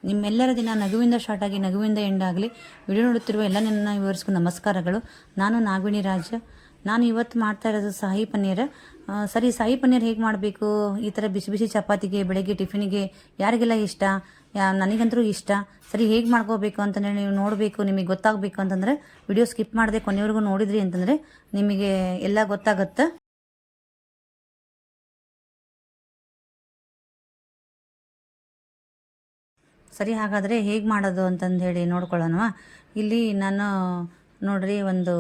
ನಿಮ್ಮೆಲ್ಲರ ದಿನ ನಗುವಿಂದ ಸ್ಟಾರ್ಟ್ ಆಗಿ ನಗುವಿಂದ ಎಂಡ್ ಆಗಲಿ. ವಿಡಿಯೋ ನೋಡುತ್ತಿರುವ ಎಲ್ಲ ನನ್ನ ವ್ಯೂವರ್ಸ್ಗೂ ನಮಸ್ಕಾರಗಳು. ನಾನು ನಾಗವೇಣಿ ರಾಜ್. ನಾನು ಇವತ್ತು ಮಾಡ್ತಾ ಇರೋದು ಶಾಹಿ ಪನ್ನೀರ್. ಸರಿ, ಶಾಹಿ ಪನ್ನೀರ್ ಹೇಗೆ ಮಾಡಬೇಕು? ಈ ಥರ ಬಿಸಿ ಬಿಸಿ ಚಪಾತಿಗೆ, ಬೆಳಗ್ಗೆ ಟಿಫಿನಿಗೆ ಯಾರಿಗೆಲ್ಲ ಇಷ್ಟ, ನನಗಂತೂ ಇಷ್ಟ. ಸರಿ, ಹೇಗೆ ಮಾಡ್ಕೋಬೇಕು ಅಂತಂದರೆ ನೀವು ನೋಡಬೇಕು, ನಿಮಗೆ ಗೊತ್ತಾಗಬೇಕು ಅಂತಂದರೆ ವಿಡಿಯೋ ಸ್ಕಿಪ್ ಮಾಡದೆ ಕೊನೆವರೆಗೂ ನೋಡಿದ್ರಿ ಅಂತಂದರೆ ನಿಮಗೆ ಎಲ್ಲ ಗೊತ್ತಾಗುತ್ತೆ. ಸರಿ, ಹಾಗಾದರೆ ಹೇಗೆ ಮಾಡೋದು ಅಂತಂದು ಹೇಳಿ ನೋಡ್ಕೊಳ್ಳೋಣ. ಇಲ್ಲಿ ನಾನು ನೋಡ್ರಿ ಒಂದು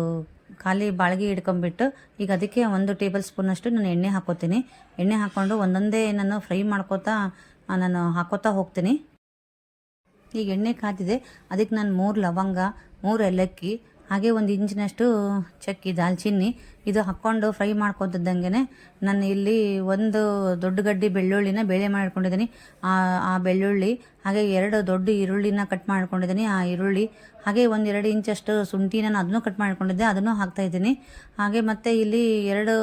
ಖಾಲಿ ಬಾಳ್ಗೆ ಹಿಡ್ಕೊಂಬಿಟ್ಟು ಈಗ ಅದಕ್ಕೆ 1 ಟೇಬಲ್ ಸ್ಪೂನಷ್ಟು ನಾನು ಎಣ್ಣೆ ಹಾಕೋತೀನಿ. ಎಣ್ಣೆ ಹಾಕ್ಕೊಂಡು ಒಂದೊಂದೇ ನಾನು ಫ್ರೈ ಮಾಡ್ಕೋತಾ ನಾನು ಹಾಕೋತಾ ಹೋಗ್ತೀನಿ. ಈಗ ಎಣ್ಣೆ ಕಾದಿದೆ, ಅದಕ್ಕೆ ನಾನು 3 ಲವಂಗ, 3 ಏಲಕ್ಕಿ, ಹಾಗೆ 1 ಇಂಚಿನಷ್ಟು ಚಕ್ಕಿ, ದಾಲ್ಚಿನ್ನಿ ಇದು ಹಾಕ್ಕೊಂಡು ಫ್ರೈ ಮಾಡ್ಕೊತಿದ್ದಂಗೆ ನಾನು ಇಲ್ಲಿ 1 ದೊಡ್ಡ ಗಡ್ಡೆ ಬೆಳ್ಳುಳ್ಳಿನ ಬೇಳೆ ಮಾಡ್ಕೊಂಡಿದ್ದೀನಿ. ಆ ಬೆಳ್ಳುಳ್ಳಿ, ಹಾಗೆ 2 ದೊಡ್ಡ ಈರುಳ್ಳಿನ ಕಟ್ ಮಾಡ್ಕೊಂಡಿದ್ದೀನಿ. ಆ ಈರುಳ್ಳಿ, ಹಾಗೆ 1-2 ಇಂಚಷ್ಟು ಶುಂಠಿ ನಾನು ಅದನ್ನು ಕಟ್ ಮಾಡ್ಕೊಂಡಿದ್ದೆ, ಅದನ್ನು ಹಾಕ್ತಾಯಿದ್ದೀನಿ. ಹಾಗೆ ಮತ್ತು ಇಲ್ಲಿ 2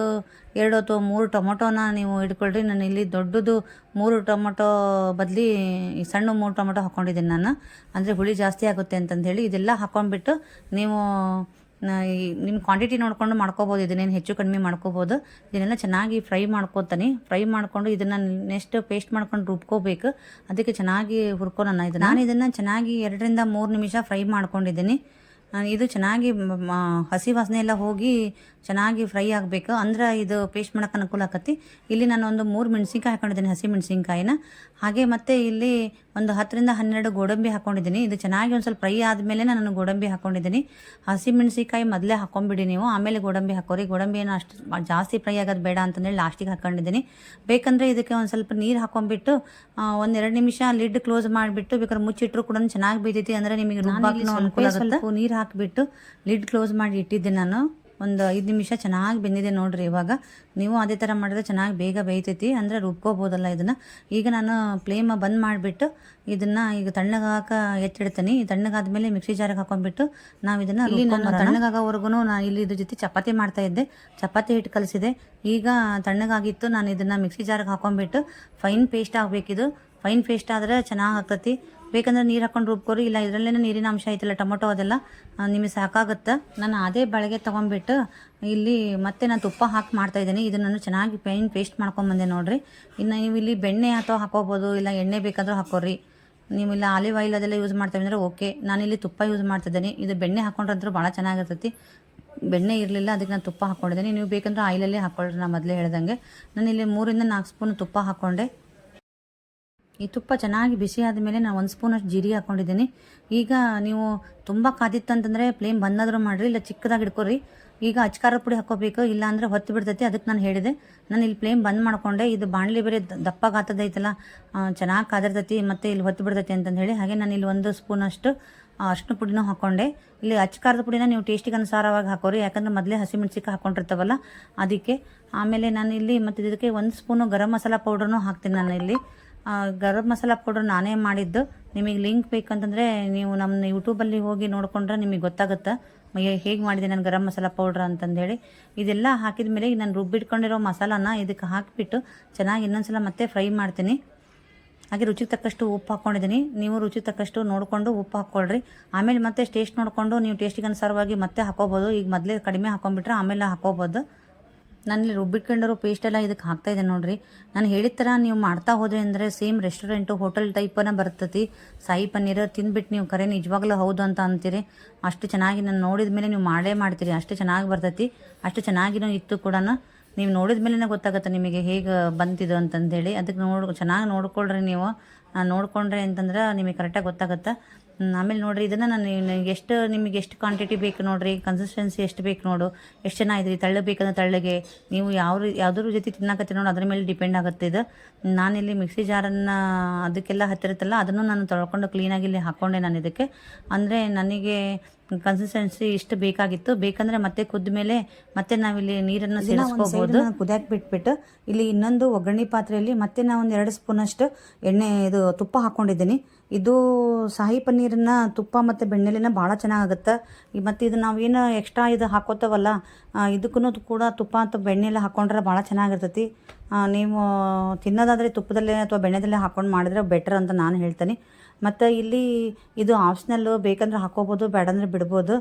ಅಥವಾ 3 ಟೊಮೊಟೊನ ನೀವು ಇಟ್ಕೊಳ್ರಿ. ನಾನು ಇಲ್ಲಿ ದೊಡ್ಡದು 3 ಟೊಮೊಟೊ ಬದಲಿ ಸಣ್ಣ 3 ಟೊಮೊಟೊ ಹಾಕ್ಕೊಂಡಿದ್ದೀನಿ ನಾನು, ಅಂದರೆ ಹುಳಿ ಜಾಸ್ತಿ ಆಗುತ್ತೆ ಅಂತಂದೇಳಿ. ಇದೆಲ್ಲ ಹಾಕ್ಕೊಂಡ್ಬಿಟ್ಟು ನೀವು ನಿಮ್ಮ ಕ್ವಾಂಟಿಟಿ ನೋಡ್ಕೊಂಡು ಮಾಡ್ಕೋಬೋದು. ಇದನ್ನೇನು ಹೆಚ್ಚು ಕಡಿಮೆ ಮಾಡ್ಕೋಬೋದು. ಇದನ್ನೆಲ್ಲ ಚೆನ್ನಾಗಿ ಫ್ರೈ ಮಾಡ್ಕೊತೀನಿ. ಫ್ರೈ ಮಾಡಿಕೊಂಡು ಇದನ್ನು ನೆಕ್ಸ್ಟ್ ಪೇಸ್ಟ್ ಮಾಡ್ಕೊಂಡು ರುಬ್ಕೋಬೇಕು. ಅದಕ್ಕೆ ಚೆನ್ನಾಗಿ ಹುರ್ಕೊಳ್ಳೋಣ. ನಾನು ಇದನ್ನು ಚೆನ್ನಾಗಿ 2 3 ನಿಮಿಷ ಫ್ರೈ ಮಾಡ್ಕೊಂಡಿದ್ದೀನಿ. ಇದು ಚೆನ್ನಾಗಿ ಹಸಿ ವಾಸನೆ ಎಲ್ಲ ಹೋಗಿ ಚೆನ್ನಾಗಿ ಫ್ರೈ ಆಗಬೇಕು, ಅಂದ್ರೆ ಇದು ಪೇಸ್ಟ್ ಮಾಡೋಕೆ ಅನುಕೂಲ ಆಕತಿ. ಇಲ್ಲಿ ನಾನು 3 ಮೆಣಸಿನ್ಕಾಯಿ ಹಾಕೊಂಡಿದ್ದೀನಿ, ಹಸಿ ಮೆಣಸಿನ್ಕಾಯಿನ. ಹಾಗೆ ಮತ್ತು ಇಲ್ಲಿ 10 12 ಗೋಡಂಬಿ ಹಾಕ್ಕೊಂಡಿದ್ದೀನಿ. ಇದು ಚೆನ್ನಾಗಿ ಒಂದು ಸ್ವಲ್ಪ ಫ್ರೈ ಆದಮೇಲೆ ನಾನು ಗೋಡಂಬಿ ಹಾಕ್ಕೊಂಡಿದ್ದೀನಿ. ಹಸಿ ಮೆಣಸಿನ್ಕಾಯಿ ಮೊದಲೇ ಹಾಕ್ಕೊಂಬಿಡಿ ನೀವು, ಆಮೇಲೆ ಗೋಡಂಬಿ ಹಾಕೋರಿ. ಗೋಡಂಬಿ ಏನು ಅಷ್ಟು ಜಾಸ್ತಿ ಫ್ರೈ ಆಗೋದು ಬೇಡ ಅಂತಂದೇಳಿ ಲಾಸ್ಟಿಗೆ ಹಾಕ್ಕೊಂಡಿದ್ದೀನಿ. ಬೇಕಂದರೆ ಇದಕ್ಕೆ ಒಂದು ಸ್ವಲ್ಪ ನೀರು ಹಾಕ್ಕೊಂಬಿಟ್ಟು 1-2 ನಿಮಿಷ ಲಿಡ್ ಕ್ಲೋಸ್ ಮಾಡಿಬಿಟ್ಟು ಬೇಕಾದ್ರೆ ಮುಚ್ಚಿಟ್ರು ಕೂಡ ಚೆನ್ನಾಗಿ ಬೇಯ್ತೈತಿ. ಅಂದರೆ ನಿಮಗೆ ರುಬ್ಬಾಕೂ ಅನುಕೂಲ ಆಗುತ್ತೆ. ನೀರು ಹಾಕಿಬಿಟ್ಟು ಲಿಡ್ ಕ್ಲೋಸ್ ಮಾಡಿ ಇಟ್ಟಿದ್ದೆ ನಾನು. 5 ನಿಮಿಷ ಚೆನ್ನಾಗಿ ಬೆಂದಿದೆ ನೋಡಿರಿ. ಇವಾಗ ನೀವು ಅದೇ ಥರ ಮಾಡಿದ್ರೆ ಚೆನ್ನಾಗಿ ಬೇಗ ಬೇಯ್ತೈತಿ, ಅಂದರೆ ರುಬ್ಕೋಬೋದಲ್ಲ ಇದನ್ನು. ಈಗ ನಾನು ಫ್ಲೇಮ್ ಬಂದ್ ಮಾಡಿಬಿಟ್ಟು ಇದನ್ನು ಈಗ ತಣ್ಣಗಾಕ ಎತ್ತಿಡ್ತೀನಿ. ತಣ್ಣಗಾದ್ಮೇಲೆ ಮಿಕ್ಸಿ ಜಾರಿಗೆ ಹಾಕೊಂಡ್ಬಿಟ್ಟು ನಾವು ಇದನ್ನು ತಣ್ಣಗಾಗೋವರೆಗೂ ನಾನು ಇಲ್ಲಿ ಇದ್ರ ಜೊತೆ ಚಪಾತಿ ಮಾಡ್ತಾಯಿದ್ದೆ. ಚಪಾತಿ ಹಿಟ್ಟು ಕಲಿಸಿದೆ. ಈಗ ತಣ್ಣಗಾಗಿತ್ತು. ನಾನು ಇದನ್ನು ಮಿಕ್ಸಿ ಜಾರಿಗೆ ಹಾಕೊಂಡ್ಬಿಟ್ಟು ಫೈನ್ ಪೇಸ್ಟ್ ಆಗಬೇಕಿದು. ಫೈನ್ ಪೇಸ್ಟ್ ಆದರೆ ಚೆನ್ನಾಗಿ ಆಗ್ತೈತಿ. ಬೇಕಂದ್ರೆ ನೀರು ಹಾಕೊಂಡು ರುಬ್ಕೋರಿ, ಇಲ್ಲ ಇದರಲ್ಲೇ ನೀರಿನ ಅಂಶ ಐತಲ್ಲ, ಟೊಮೊಟೊ ಅದೆಲ್ಲ ನಿಮಗೆ ಸಾಕಾಗುತ್ತೆ. ನಾನು ಅದೇ ಬಾಳಿಗೆ ತೊಗೊಂಡ್ಬಿಟ್ಟು ಇಲ್ಲಿ ಮತ್ತೆ ನಾನು ತುಪ್ಪ ಹಾಕಿ ಮಾಡ್ತಾಯಿದ್ದೀನಿ. ಇದನ್ನು ನಾನು ಚೆನ್ನಾಗಿ ಫೈನ್ ಪೇಸ್ಟ್ ಮಾಡ್ಕೊಂಬಂದೆ ನೋಡಿರಿ. ಇನ್ನು ನೀವು ಇಲ್ಲಿ ಬೆಣ್ಣೆ ಅಥವಾ ಹಾಕೋಬೋದು, ಇಲ್ಲ ಎಣ್ಣೆ ಬೇಕಾದರೂ ಹಾಕೋರಿ. ನೀವು ಇಲ್ಲ ಆಲಿವ್ ಆಯಿಲ್ ಅದೆಲ್ಲ ಯೂಸ್ ಮಾಡ್ತೀವಿ ಅಂದರೆ ಓಕೆ. ನಾನಿಲ್ಲಿ ತುಪ್ಪ ಯೂಸ್ ಮಾಡ್ತಿದ್ದೀನಿ. ಇದು ಬೆಣ್ಣೆ ಹಾಕೊಂಡ್ರಂದ್ರೂ ಭಾಳ ಚೆನ್ನಾಗಿರ್ತೈತಿ. ಬೆಣ್ಣೆ ಇರಲಿಲ್ಲ, ಅದಕ್ಕೆ ನಾನು ತುಪ್ಪ ಹಾಕ್ಕೊಂಡಿದ್ದೀನಿ. ನೀವು ಬೇಕಂದ್ರೆ ಆಯಿಲಲ್ಲೇ ಹಾಕ್ಕೊಳ್ರಿ. ನಾನು ಮೊದಲೇ ಹೇಳ್ದಂಗೆ ನಾನಿಲ್ಲಿ 3 4 ಸ್ಪೂನ್ ತುಪ್ಪ ಹಾಕ್ಕೊಂಡೆ. ಈ ತುಪ್ಪ ಚೆನ್ನಾಗಿ ಬಿಸಿ ಆದಮೇಲೆ ನಾನು 1 ಸ್ಪೂನಷ್ಟು ಜೀರಿಗೆ ಹಾಕ್ಕೊಂಡಿದ್ದೀನಿ. ಈಗ ನೀವು ತುಂಬ ಕಾದಿತ್ತು ಅಂತಂದರೆ ಫ್ಲೇಮ್ ಬಂದಾದರೂ ಮಾಡಿರಿ, ಇಲ್ಲ ಚಿಕ್ಕದಾಗಿ ಇಟ್ಕೊರಿ. ಈಗ ಅಚ್ಕಾರ ಪುಡಿ ಹಾಕ್ಕೋಬೇಕು, ಇಲ್ಲ ಅಂದರೆ ಹೊತ್ತು ಬಿಡ್ತೈತಿ. ಅದಕ್ಕೆ ನಾನು ಹೇಳಿದೆ. ನಾನು ಇಲ್ಲಿ ಫ್ಲೇಮ್ ಬಂದ್ ಮಾಡಿಕೊಂಡೆ. ಇದು ಬಾಣಲಿ ಬೇರೆ ದಪ್ಪಗಾತದೈತಲ್ಲ, ಚೆನ್ನಾಗಿ ಕಾದಿರ್ತೈತಿ, ಮತ್ತು ಇಲ್ಲಿ ಹೊತ್ತು ಬಿಡ್ತೈತಿ ಅಂತಂದು ಹೇಳಿ. ಹಾಗೆ ನಾನು ಇಲ್ಲಿ 1 ಸ್ಪೂನಷ್ಟು ಅರಿಶಿನ ಪುಡಿನೂ ಹಾಕ್ಕೊಂಡೆ. ಇಲ್ಲಿ ಅಚ್ಕಾರದ ಪುಡಿನ ನೀವು ಟೇಸ್ಟಿಗೆ ಅನುಸಾರವಾಗಿ ಹಾಕೋರಿ, ಯಾಕಂದರೆ ಮೊದಲೇ ಹಸಿಮೆಣ್ಸಿಕಾಯಿ ಹಾಕ್ಕೊಂಡಿರ್ತಾವಲ್ಲ ಅದಕ್ಕೆ. ಆಮೇಲೆ ನಾನು ಇಲ್ಲಿ ಮತ್ತು ಇದಕ್ಕೆ 1 ಸ್ಪೂನು ಗರಂ ಮಸಾಲ ಪೌಡ್ರನ್ನೂ ಹಾಕ್ತೀನಿ. ನಾನು ಇಲ್ಲಿ ಗರಂ ಮಸಾಲ ಪೌಡ್ರ್ ನಾನೇ ಮಾಡಿದ್ದು. ನಿಮಗೆ ಲಿಂಕ್ ಬೇಕಂತಂದರೆ ನೀವು ನಮ್ಮ ಯೂಟ್ಯೂಬಲ್ಲಿ ಹೋಗಿ ನೋಡಿಕೊಂಡ್ರೆ ನಿಮಗೆ ಗೊತ್ತಾಗುತ್ತೆ ಹೇಗೆ ಮಾಡಿದೆ ನಾನು ಗರಂ ಮಸಾಲ ಪೌಡ್ರ್ ಅಂತಂದೇಳಿ. ಇದೆಲ್ಲ ಹಾಕಿದ ಮೇಲೆ ನಾನು ರುಬ್ಬಿಟ್ಕೊಂಡಿರೋ ಮಸಾಲಾನ ಇದಕ್ಕೆ ಹಾಕಿಬಿಟ್ಟು ಚೆನ್ನಾಗಿ ಇನ್ನೊಂದ್ಸಲ ಮತ್ತೆ ಫ್ರೈ ಮಾಡ್ತೀನಿ. ಹಾಗೆ ರುಚಿಗೆ ತಕ್ಕಷ್ಟು ಉಪ್ಪು ಹಾಕ್ಕೊಂಡಿದ್ದೀನಿ. ನೀವು ರುಚಿಗೆ ತಕ್ಕಷ್ಟು ನೋಡಿಕೊಂಡು ಉಪ್ಪು ಹಾಕ್ಕೊಳ್ರಿ. ಆಮೇಲೆ ಮತ್ತೆ ಟೇಸ್ಟ್ ನೋಡಿಕೊಂಡು ನೀವು ಟೇಸ್ಟಿಗೆ ಅನುಸಾರವಾಗಿ ಮತ್ತೆ ಹಾಕೋಬೋದು. ಈಗ ಮೊದಲೇ ಕಡಿಮೆ ಹಾಕೊಂಡ್ಬಿಟ್ರೆ ಆಮೇಲೆ ಹಾಕೋಬೋದು. ನಾನಿಲ್ಲಿ ರುಬ್ಬಿಟ್ಕೊಂಡಿರೋ ಪೇಸ್ಟೆಲ್ಲ ಇದಕ್ಕೆ ಹಾಕ್ತಾಯಿದ್ದೆ ನೋಡಿರಿ. ನಾನು ಹೇಳಿದ ಥರ ನೀವು ಮಾಡ್ತಾ ಹೋದರೆ ಅಂದರೆ ಸೇಮ್ ರೆಸ್ಟೋರೆಂಟು ಹೋಟೆಲ್ ಟೈಪನ್ನ ಬರ್ತೈತಿ. ಶಾಹಿ ಪನ್ನೀರ್ ತಿಂದ್ಬಿಟ್ಟು ನೀವು ಕರೆ ನಿಜವಾಗ್ಲೂ ಹೌದು ಅಂತ ಅಂತೀರಿ. ಅಷ್ಟು ಚೆನ್ನಾಗಿ ನಾನು ನೋಡಿದ ಮೇಲೆ ನೀವು ಮಾಡೇ ಮಾಡ್ತೀರಿ. ಅಷ್ಟು ಚೆನ್ನಾಗಿ ಬರ್ತೈತಿ, ಅಷ್ಟು ಚೆನ್ನಾಗಿನೂ ಇತ್ತು ಕೂಡ. ನೀವು ನೋಡಿದ ಮೇಲೇ ಗೊತ್ತಾಗುತ್ತೆ ನಿಮಗೆ ಹೇಗೆ ಬಂತಿದ್ದು ಅಂತಂದೇಳಿ. ಅದಕ್ಕೆ ಚೆನ್ನಾಗಿ ನೋಡ್ಕೊಳ್ರಿ. ನೀವು ನೋಡಿಕೊಂಡ್ರೆ ಅಂತಂದ್ರೆ ನಿಮಗೆ ಕರೆಕ್ಟಾಗಿ ಗೊತ್ತಾಗುತ್ತೆ. ಆಮೇಲೆ ನೋಡಿರಿ, ಇದನ್ನು ನಾನು ನಿಮಗೆ ಎಷ್ಟು ಕ್ವಾಂಟಿಟಿ ಬೇಕು ನೋಡಿರಿ, ಕನ್ಸಿಸ್ಟೆನ್ಸಿ ಎಷ್ಟು ಬೇಕು ನೋಡು, ಎಷ್ಟು ಚೆನ್ನಾಗಿದ್ರಿ. ತಳ್ಳು ಬೇಕಂದ್ರೆ ತಳ್ಳಗೆ ನೀವು ಯಾವುದ್ರ ಜೊತೆ ತಿನ್ನಕತ್ತೀರಿ ನೋಡಿ, ಅದ್ರ ಮೇಲೆ ಡಿಪೆಂಡ್ ಆಗುತ್ತೆ ಇದು. ನಾನಿಲ್ಲಿ ಮಿಕ್ಸಿ ಜಾರನ್ನು ಅದಕ್ಕೆಲ್ಲ ಹತ್ತಿರುತ್ತಲ್ಲ, ಅದನ್ನು ನಾನು ತೊಳ್ಕೊಂಡು ಕ್ಲೀನಾಗಿ ಇಲ್ಲಿ ಹಾಕ್ಕೊಂಡೆ ನಾನು ಇದಕ್ಕೆ. ಅಂದರೆ ನನಗೆ ಕನ್ಸಿಸ್ಟೆನ್ಸಿ ಇಷ್ಟು ಬೇಕಾಗಿತ್ತು. ಬೇಕಂದರೆ ಮತ್ತೆ ಕುದ್ದ ಮೇಲೆ ಮತ್ತೆ ನಾವಿಲ್ಲಿ ನೀರನ್ನು ಸೇರಿಸ್ಕೋಬೋದು. ಕುದಿಯಾಕೆ ಬಿಟ್ಬಿಟ್ಟು ಇಲ್ಲಿ ಇನ್ನೊಂದು ಒಗ್ಗರಣೆ ಪಾತ್ರೆಯಲ್ಲಿ ಮತ್ತೆ ನಾವು 2 ಸ್ಪೂನಷ್ಟು ಇದು ತುಪ್ಪ ಹಾಕ್ಕೊಂಡಿದ್ದೀನಿ. ಇದು ಶಾಹಿ ಪನ್ನೀರನ್ನ ತುಪ್ಪ ಮತ್ತು ಬೆಣ್ಣೆಲಿನ ಭಾಳ ಚೆನ್ನಾಗಾಗುತ್ತೆ. ಮತ್ತು ಇದು ನಾವೇನು ಎಕ್ಸ್ಟ್ರಾ ಇದು ಹಾಕೋತವಲ್ಲ, ಇದಕ್ಕೂ ಕೂಡ ತುಪ್ಪ ಅಥವಾ ಬೆಣ್ಣೆಲ್ಲ ಹಾಕ್ಕೊಂಡ್ರೆ ಭಾಳ ಚೆನ್ನಾಗಿರ್ತೈತಿ. ನೀವು ತಿನ್ನೋದಾದರೆ ತುಪ್ಪದಲ್ಲೇ ಅಥವಾ ಬೆಣ್ಣೆದಲ್ಲೇ ಹಾಕ್ಕೊಂಡು ಮಾಡಿದ್ರೆ ಬೆಟರ್ ಅಂತ ನಾನು ಹೇಳ್ತೀನಿ. ಮತ್ತು ಇಲ್ಲಿ ಇದು ಆಪ್ಷನಲ್ಲು, ಬೇಕಂದ್ರೆ ಹಾಕ್ಕೋಬೋದು, ಬೇಡಂದ್ರೆ ಬಿಡ್ಬೋದು.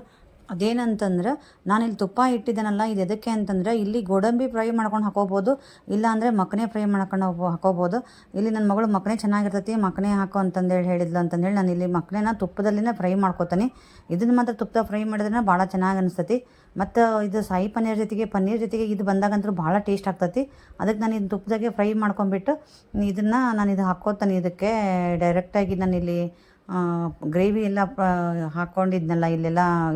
ಅದೇನಂತಂದ್ರೆ ನಾನಿಲ್ಲಿ ತುಪ್ಪ ಇಟ್ಟಿದ್ದೇನಲ್ಲ, ಇದು ಎದಕ್ಕೆ ಅಂತಂದರೆ ಇಲ್ಲಿ ಗೋಡಂಬಿ ಫ್ರೈ ಮಾಡ್ಕೊಂಡು ಹಾಕೋಬೋದು, ಇಲ್ಲ ಅಂದರೆ ಮಕ್ಕನೇ ಫ್ರೈ ಮಾಡ್ಕೊಂಡು ಹಾಕೋಬೋದು. ಇಲ್ಲಿ ನನ್ನ ಮಗಳು ಮಕ್ಕನೇ ಚೆನ್ನಾಗಿರ್ತೈತಿ, ಮಕ್ಕನೇ ಹಾಕೋ ಅಂತಂದೇಳಿ ಹೇಳಿದ್ಲು ಅಂತಂದೇಳಿ ನಾನು ಇಲ್ಲಿ ಮಕ್ಕಳನ್ನ ತುಪ್ಪದಲ್ಲಿನೇ ಫ್ರೈ ಮಾಡ್ಕೋತೀನಿ. ಇದನ್ನು ಮಾತ್ರ ತುಪ್ಪದ ಫ್ರೈ ಮಾಡಿದ್ರೆ ಭಾಳ ಚೆನ್ನಾಗಿ ಅನಿಸ್ತೈತಿ. ಮತ್ತು ಇದು ಸಾಯಿ ಪನ್ನೀರ್ ಜೊತೆಗೆ ಇದು ಬಂದಾಗಂತೂ ಭಾಳ ಟೇಸ್ಟ್ ಆಗ್ತೈತಿ. ಅದಕ್ಕೆ ನಾನು ಇದು ತುಪ್ಪದಾಗೆ ಫ್ರೈ ಮಾಡ್ಕೊಂಬಿಟ್ಟು ಇದನ್ನು ನಾನು ಇದು ಹಾಕ್ಕೋತೀನಿ. ಇದಕ್ಕೆ ಡೈರೆಕ್ಟಾಗಿ ನಾನು ಇಲ್ಲಿ ಗ್ರೇವಿ ಎಲ್ಲ ಹಾಕ್ಕೊಂಡಿದ್ನಲ್ಲ,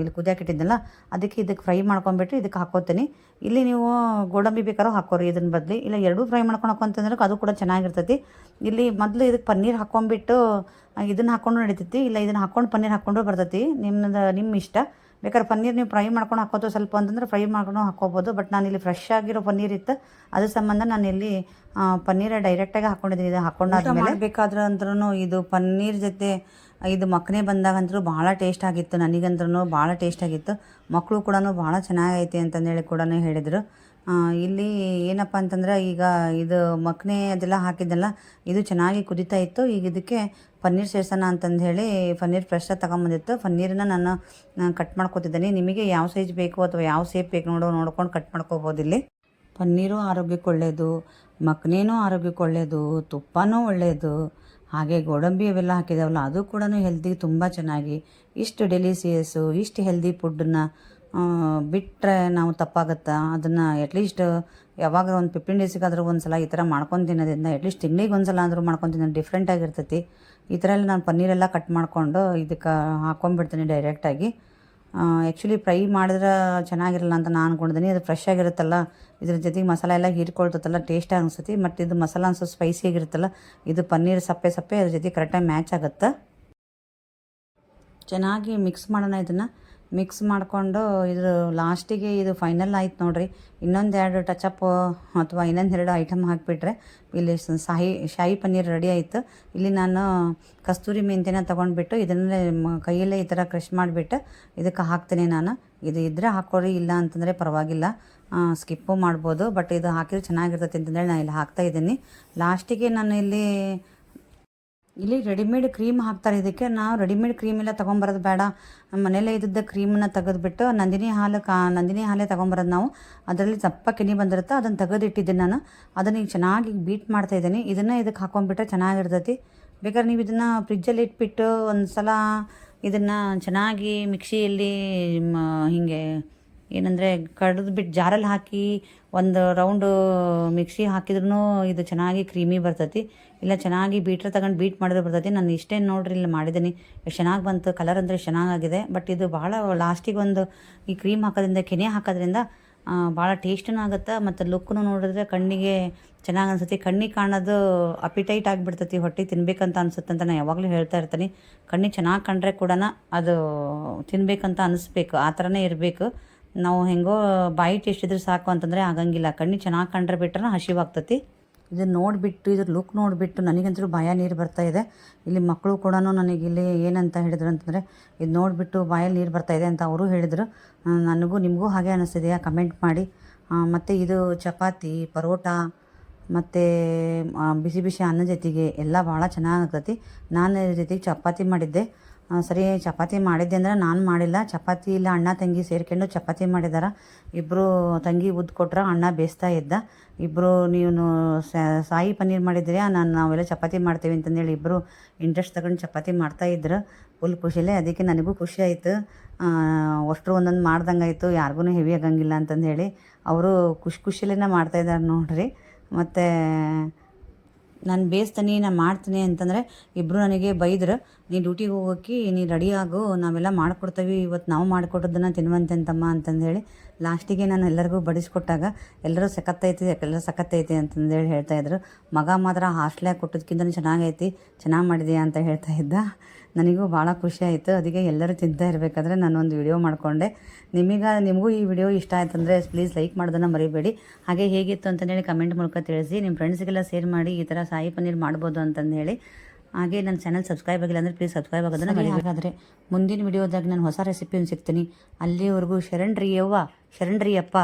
ಇಲ್ಲಿ ಕುದಿಯಾಕಿಟ್ಟಿದ್ನಲ್ಲ, ಇದಕ್ಕೆ ಫ್ರೈ ಮಾಡ್ಕೊಂಬಿಟ್ಟು ಇದಕ್ಕೆ ಹಾಕ್ಕೋತೀನಿ. ಇಲ್ಲಿ ನೀವು ಗೋಡಂಬಿ ಬೇಕಾದ್ರೂ ಹಾಕೋರಿ ಇದನ್ನ ಬದಲಿ, ಇಲ್ಲ ಎರಡೂ ಫ್ರೈ ಮಾಡ್ಕೊಂಡು ಹಾಕೊಂತಂದ್ರೆ ಅದು ಕೂಡ ಚೆನ್ನಾಗಿರ್ತೈತಿ. ಇಲ್ಲಿ ಮೊದಲು ಇದಕ್ಕೆ ಪನ್ನೀರ್ ಹಾಕ್ಕೊಂಬಿಟ್ಟು ಇದನ್ನು ಹಾಕ್ಕೊಂಡು ನಡಿತೈತಿ, ಇಲ್ಲ ಇದನ್ನು ಹಾಕ್ಕೊಂಡು ಪನ್ನೀರ್ ಹಾಕ್ಕೊಂಡು ಬರ್ತೈತಿ. ನಿಮ್ಮ ಇಷ್ಟ. ಬೇಕಾದ್ರೆ ಪನ್ನೀರ್ ನೀವು ಫ್ರೈ ಮಾಡ್ಕೊಂಡು ಹಾಕೋದು ಸ್ವಲ್ಪ ಅಂತಂದ್ರೆ ಫ್ರೈ ಮಾಡ್ಕೊಂಡು ಹಾಕ್ಕೋಬೋದು. ಬಟ್ ನಾನಿಲ್ಲಿ ಫ್ರೆಶ್ ಆಗಿರೋ ಪನ್ನೀರ್ ಇತ್ತು, ಅದ್ರ ಸಂಬಂಧ ನಾನು ಇಲ್ಲಿ ಪನ್ನೀರ ಡೈರೆಕ್ಟಾಗಿ ಹಾಕ್ಕೊಂಡಿದ್ದೀನಿ. ಇದು ಹಾಕ್ಕೊಂಡಾದ್ಮೇಲೆ ಬೇಕಾದ್ರೂ ಅಂದ್ರೂ ಇದು ಪನ್ನೀರ್ ಜೊತೆ ಇದು ಮಕ್ಕನೇ ಬಂದಾಗಂತೂ ಭಾಳ ಟೇಸ್ಟ್ ಆಗಿತ್ತು. ನನಗಂದ್ರೂ ಭಾಳ ಟೇಸ್ಟ್ ಆಗಿತ್ತು. ಮಕ್ಕಳು ಕೂಡ ಭಾಳ ಚೆನ್ನಾಗೈತಿ ಅಂತಂದೇಳಿ ಕೂಡ ಹೇಳಿದರು. ಇಲ್ಲಿ ಏನಪ್ಪ ಅಂತಂದ್ರೆ ಈಗ ಇದು ಮಕ್ಕನೇ ಅದೆಲ್ಲ ಹಾಕಿದ್ದೆಲ್ಲ ಇದು ಚೆನ್ನಾಗಿ ಕುದೀತಾ ಇತ್ತು. ಈಗ ಇದಕ್ಕೆ ಪನ್ನೀರ್ ಸೇರ್ಸೋಣ ಅಂತಂದು ಹೇಳಿ ಪನ್ನೀರ್ ಫ್ರೆಶ್ಶಾಗಿ ತೊಗೊಂಬಂದಿತ್ತು. ಪನ್ನೀರನ್ನ ನಾನು ಕಟ್ ಮಾಡ್ಕೊತಿದ್ದೀನಿ. ನಿಮಗೆ ಯಾವ ಸೈಜ್ ಬೇಕು ಅಥವಾ ಯಾವ ಶೇಪ್ ಬೇಕು ನೋಡ್ಕೊಂಡು ಕಟ್ ಮಾಡ್ಕೋಬೋದು. ಇಲ್ಲಿ ಪನ್ನೀರು ಆರೋಗ್ಯಕ್ಕೆ ಒಳ್ಳೆಯದು, ಮಕ್ಕನೇನೂ ಆರೋಗ್ಯಕ್ಕೆ ಒಳ್ಳೆಯದು, ತುಪ್ಪನೂ ಒಳ್ಳೆಯದು, ಹಾಗೆ ಗೋಡಂಬಿ ಅವೆಲ್ಲ ಹಾಕಿದಾವಲ್ಲ ಅದು ಕೂಡ ಹೆಲ್ತಿಗೆ ತುಂಬ ಚೆನ್ನಾಗಿ. ಇಷ್ಟು ಡೆಲಿಸಿಯಸ್ಸು, ಇಷ್ಟು ಹೆಲ್ದಿ ಫುಡ್ಡನ್ನು ಬಿಟ್ಟರೆ ನಾವು ತಪ್ಪಾಗುತ್ತಾ? ಅದನ್ನು ಅಟ್ಲೀಸ್ಟ್ ಯಾವಾಗ ಒಂದು 15 ಡೇಸಿಗಾದರೂ ಒಂದು ಸಲ ಈ ಥರ ಮಾಡ್ಕೊಂಡು ತಿನ್ನೋದ್ರಿಂದ ಅಟ್ಲೀಸ್ಟ್ ತಿಂಗಳಿಗೆ ಒಂದು ಸಲ ಆದರೂ ಮಾಡ್ಕೊಂಡು ತಿನ್ನೋದು ಡಿಫ್ರೆಂಟಾಗಿರ್ತೈತಿ. ಈ ಥರ ಎಲ್ಲ ನಾನು ಪನ್ನೀರೆಲ್ಲ ಕಟ್ ಮಾಡಿಕೊಂಡು ಇದಕ್ಕೆ ಹಾಕ್ಕೊಂಡ್ಬಿಡ್ತೀನಿ ಡೈರೆಕ್ಟಾಗಿ. ಆ್ಯಕ್ಚುಲಿ ಫ್ರೈ ಮಾಡಿದ್ರೆ ಚೆನ್ನಾಗಿರಲ್ಲ ಅಂತ ನಾನು ಅಂದ್ಕೊಂಡಿದ್ದೀನಿ. ಅದು ಫ್ರೆಶ್ ಆಗಿರುತ್ತಲ್ಲ, ಇದ್ರ ಜೊತೆಗೆ ಮಸಾಲೆ ಎಲ್ಲ ಹೀರ್ಕೊಳ್ತೈತಲ್ಲ, ಟೇಸ್ಟ್ ಅನಿಸ್ತೈತಿ. ಮತ್ತು ಇದು ಮಸಾಲ ಅನ್ಸೋ ಸ್ಪೈಸಿಯಾಗಿರುತ್ತಲ್ಲ, ಇದು ಪನ್ನೀರ್ ಸಪ್ಪೆ ಅದ್ರ ಜೊತೆ ಕರೆಕ್ಟಾಗಿ ಮ್ಯಾಚ್ ಆಗುತ್ತೆ. ಚೆನ್ನಾಗಿ ಮಿಕ್ಸ್ ಮಾಡೋಣ. ಇದನ್ನು ಮಿಕ್ಸ್ ಮಾಡಿಕೊಂಡು ಇದ್ರ ಲಾಸ್ಟಿಗೆ ಇದು ಫೈನಲ್ ಆಯ್ತು ನೋಡಿರಿ. ಇನ್ನೊಂದೆರಡು ಟಚಪ್ ಅಥವಾ ಇನ್ನೊಂದೆರಡು ಐಟಮ್ ಹಾಕಿಬಿಟ್ರೆ ಇಲ್ಲಿ ಶಾಹಿ ಪನ್ನೀರ್ ರೆಡಿ ಆಯಿತು. ಇಲ್ಲಿ ನಾನು ಕಸ್ತೂರಿ ಮೆಂತ್ಯನ ತೊಗೊಂಡ್ಬಿಟ್ಟು ಇದನ್ನೇ ಕೈಯಲ್ಲೇ ಈ ಥರ ಕ್ರಷ್ ಮಾಡಿಬಿಟ್ಟು ಇದಕ್ಕೆ ಹಾಕ್ತೀನಿ ನಾನು. ಇದು ಇದ್ದರೆ ಹಾಕ್ಕೊರಿ, ಇಲ್ಲ ಅಂತಂದರೆ ಪರವಾಗಿಲ್ಲ, ಸ್ಕಿಪ್ಪು ಮಾಡ್ಬೋದು. ಬಟ್ ಇದು ಹಾಕಿದ್ರೆ ಚೆನ್ನಾಗಿರ್ತೈತಿ ಅಂತಂದೇಳಿ ನಾನು ಇಲ್ಲಿ ಹಾಕ್ತಾಯಿದ್ದೀನಿ. ಲಾಸ್ಟಿಗೆ ನಾನು ಇಲ್ಲಿ ರೆಡಿಮೇಡ್ ಕ್ರೀಮ್ ಹಾಕ್ತಾರೆ. ಇದಕ್ಕೆ ನಾವು ರೆಡಿಮೇಡ್ ಕ್ರೀಮ್ ಎಲ್ಲ ತೊಗೊಂಬರೋದು ಬೇಡ, ಮನೆಯಲ್ಲೇ ಇದ್ದಿದ್ದ ಕ್ರೀಮನ್ನು ತೆಗೆದುಬಿಟ್ಟು ನಂದಿನಿ ಹಾಲೇ ತೊಗೊಂಬರೋದು ನಾವು. ಅದರಲ್ಲಿ ದಪ್ಪ ಕೆನೆ ಬಂದಿರುತ್ತೆ, ಅದನ್ನು ತೆಗೆದಿಟ್ಟಿದ್ದೀನಿ ನಾನು. ಅದನ್ನು ಈಗ ಚೆನ್ನಾಗಿ ಬೀಟ್ ಮಾಡ್ತಾಯಿದ್ದೀನಿ. ಇದನ್ನು ಇದಕ್ಕೆ ಹಾಕ್ಕೊಂಡ್ಬಿಟ್ರೆ ಚೆನ್ನಾಗಿರ್ತೈತಿ. ಬೇಕಾದ್ರೆ ನೀವು ಇದನ್ನು ಫ್ರಿಜ್ಜಲ್ಲಿ ಇಟ್ಬಿಟ್ಟು ಒಂದು ಸಲ ಇದನ್ನು ಚೆನ್ನಾಗಿ ಮಿಕ್ಸಿಯಲ್ಲಿ ಹೀಗೆ ಏನಂದರೆ ಕಡಿದ್ಬಿಟ್ಟು ಜಾರಲ್ಲಿ ಹಾಕಿ ಒಂದು ರೌಂಡು ಮಿಕ್ಸಿ ಹಾಕಿದ್ರೂ ಇದು ಚೆನ್ನಾಗಿ ಕ್ರೀಮಿ ಬರ್ತೈತಿ. ಇಲ್ಲ ಚೆನ್ನಾಗಿ ಬೀಟ್ರ್ ತಗೊಂಡು ಬೀಟ್ ಮಾಡಿದ್ರೆ ಬರ್ತೈತಿ. ನಾನು ಇಷ್ಟೇ ನೋಡ್ರಿ ಇಲ್ಲಿ ಮಾಡಿದ್ದೀನಿ, ಎಷ್ಟು ಚೆನ್ನಾಗಿ ಬಂತು. ಕಲರ್ ಅಂದರೆ ಚೆನ್ನಾಗಿದೆ. ಬಟ್ ಇದು ಭಾಳ ಲಾಸ್ಟಿಗೆ ಒಂದು ಈ ಕ್ರೀಮ್ ಹಾಕೋದ್ರಿಂದ, ಕೆನೆ ಹಾಕೋದ್ರಿಂದ ಭಾಳ ಟೇಸ್ಟೂ ಆಗುತ್ತೆ. ಮತ್ತು ಲುಕ್ಕೂ ನೋಡಿದ್ರೆ ಕಣ್ಣಿಗೆ ಚೆನ್ನಾಗಿ ಅನಿಸುತ್ತೆ. ಕಣ್ಣಿಗೆ ಕಾಣೋದು ಅಪಿಟೈಟ್ ಆಗಿಬಿಡ್ತೈತಿ, ಹೊಟ್ಟೆ ತಿನ್ಬೇಕಂತ ಅನಿಸುತ್ತೆ ಅಂತ ನಾನು ಯಾವಾಗಲೂ ಹೇಳ್ತಾ ಇರ್ತೀನಿ. ಕಣ್ಣಿಗೆ ಚೆನ್ನಾಗಿ ಕಂಡ್ರೆ ಕೂಡ ಅದು ತಿನ್ಬೇಕಂತ ಅನಿಸ್ಬೇಕು, ಆ ಥರನೇ ಇರಬೇಕು. ನಾವು ಹೆಂಗೋ ಬಾಯಿ ಟೇಸ್ಟ್ ಇದ್ರೆ ಸಾಕು ಅಂತಂದರೆ ಆಗಂಗಿಲ್ಲ. ಕಣ್ಣಿಗೆ ಚೆನ್ನಾಗಿ ಕಂಡ್ರೆ ಬಿಟ್ರೆ ಹಸಿವಾಗ್ತೈತಿ. ಇದನ್ನು ನೋಡಿಬಿಟ್ಟು ಇದ್ರ ಲುಕ್ ನೋಡಿಬಿಟ್ಟು ನನಗಂತೂ ಬಾಯ ನೀರು ಬರ್ತಾಯಿದೆ. ಇಲ್ಲಿ ಮಕ್ಕಳು ಕೂಡ ನನಗೆ ಇಲ್ಲಿ ಏನಂತ ಹೇಳಿದ್ರು ಅಂತಂದರೆ ಇದು ನೋಡಿಬಿಟ್ಟು ಬಾಯಲ್ಲಿ ನೀರು ಬರ್ತಾಯಿದೆ ಅಂತ ಅವರು ಹೇಳಿದರು. ನಿಮಗೂ ಹಾಗೆ ಅನ್ನಿಸ್ತಿದೆಯಾ ಕಮೆಂಟ್ ಮಾಡಿ. ಮತ್ತು ಇದು ಚಪಾತಿ, ಪರೋಟ ಮತ್ತು ಬಿಸಿ ಬಿಸಿ ಅನ್ನ ಜೊತೆಗೆ ಎಲ್ಲ ಭಾಳ ಚೆನ್ನಾಗಾಗ್ತೈತಿ. ನಾನು ಇದ್ರ ಜೊತೆಗೆ ಚಪಾತಿ ಮಾಡಿದ್ದೆ. ಸರಿ, ಚಪಾತಿ ಮಾಡಿದ್ದೆ ಅಂದರೆ ನಾನು ಮಾಡಿಲ್ಲ. ಚಪಾತಿ ಇಲ್ಲ ಅಣ್ಣ ತಂಗಿ ಸೇರ್ಕೊಂಡು ಚಪಾತಿ ಮಾಡಿದಾರ. ಇಬ್ಬರು ತಂಗಿ ಉದ್ದು ಕೊಟ್ರೆ ಅಣ್ಣ ಬೇಯಿಸ್ತಾ ಇದ್ದ. ಇಬ್ಬರು ನೀವು ಸಾಯಿ ಪನ್ನೀರ್ ಮಾಡಿದ್ರಿ, ನಾವೆಲ್ಲ ಚಪಾತಿ ಮಾಡ್ತೀವಿ ಅಂತಂದೇಳಿ ಇಬ್ಬರು ಇಂಟ್ರೆಸ್ಟ್ ತಗೊಂಡು ಚಪಾತಿ ಮಾಡ್ತಾಯಿದ್ರು. ಫುಲ್ ಖುಷಿಲೇ. ಅದಕ್ಕೆ ನನಗೂ ಖುಷಿ ಆಯಿತು. ಅಷ್ಟರು ಒಂದೊಂದು ಮಾಡ್ದಂಗೆ ಆಯಿತು, ಯಾರಿಗೂ ಹೆವಿ ಆಗಂಗಿಲ್ಲ ಅಂತಂದೇಳಿ ಅವರು ಖುಷಿಲೇ ಮಾಡ್ತಾಯಿದ್ದಾರೆ ನೋಡ್ರಿ. ಮತ್ತು ನಾನು ಬೇಯಿಸ್ತೀನಿ, ನಾನು ಮಾಡ್ತೀನಿ ಅಂತಂದರೆ ಇಬ್ಬರು ನನಗೆ ಬೈದ್ರು, ನೀ ಡ್ಯೂಟಿಗೆ ಹೋಗೋಕ್ಕೆ ನೀ ರೆಡಿ ಆಗು, ನಾವೆಲ್ಲ ಮಾಡಿಕೊಡ್ತೀವಿ, ಇವತ್ತು ನಾವು ಮಾಡಿಕೊಟ್ಟೋದನ್ನು ತಿನ್ನುವಂತೆ ಅಂತಮ್ಮ ಅಂತಂದೇಳಿ ಲಾಸ್ಟಿಗೆ ನಾನು ಎಲ್ಲರಿಗೂ ಬಡಿಸ್ಕೊಟ್ಟಾಗ ಎಲ್ಲರೂ ಸಖತ್ತೈತಿ ಅಂತಂದೇಳಿ ಹೇಳ್ತಾಯಿದ್ರು. ಮಗ ಮಾತ್ರ ಹಾಸ್ಟ್ಲಾಗ ಕೊಟ್ಟೋದಕ್ಕಿಂತ ಚೆನ್ನಾಗೈತಿ, ಚೆನ್ನಾಗಿ ಮಾಡಿದೆಯಾ ಅಂತ ಹೇಳ್ತಾ ಇದ್ದ. ನನಗೂ ಭಾಳ ಖುಷಿ ಆಯಿತು. ಅದಕ್ಕೆ ಎಲ್ಲರೂ ತಿಂತಾ ಇರಬೇಕಾದ್ರೆ ನಾನೊಂದು ವಿಡಿಯೋ ಮಾಡಿಕೊಂಡೆ. ನಿಮಗೂ ಈ ವಿಡಿಯೋ ಇಷ್ಟ ಆಯ್ತಂದರೆ ಪ್ಲೀಸ್ ಲೈಕ್ ಮಾಡೋದನ್ನು ಮರಿಬೇಡಿ. ಹಾಗೆ ಹೇಗಿತ್ತು ಅಂತಂದೇಳಿ ಕಮೆಂಟ್ ಮೂಲಕ ತಿಳಿಸಿ. ನಿಮ್ಮ ಫ್ರೆಂಡ್ಸ್ಗೆಲ್ಲ ಶೇರ್ ಮಾಡಿ, ಈ ಥರ ಸಾಯಿ ಪನ್ನೀರ್ ಮಾಡ್ಬೋದು ಅಂತಂದೇಳಿ. ಹಾಗೆ ನನ್ನ ಚಾನಲ್ ಸಬ್ಸ್ಕ್ರೈಬ್ ಆಗಿಲ್ಲ ಅಂದರೆ ಪ್ಲೀಸ್ ಸಬ್ಸ್ಕ್ರೈಬ್ ಆಗೋದನ್ನು ಮರಿ. ಹಾಗಾದರೆ ಮುಂದಿನ ವಿಡಿಯೋದಾಗ ನಾನು ಹೊಸ ರೆಸಿಪಿಯನ್ನು ಸಿಗ್ತೀನಿ. ಅಲ್ಲಿವರೆಗೂ ಶರಣ್ರಿ ಅಪ್ಪ.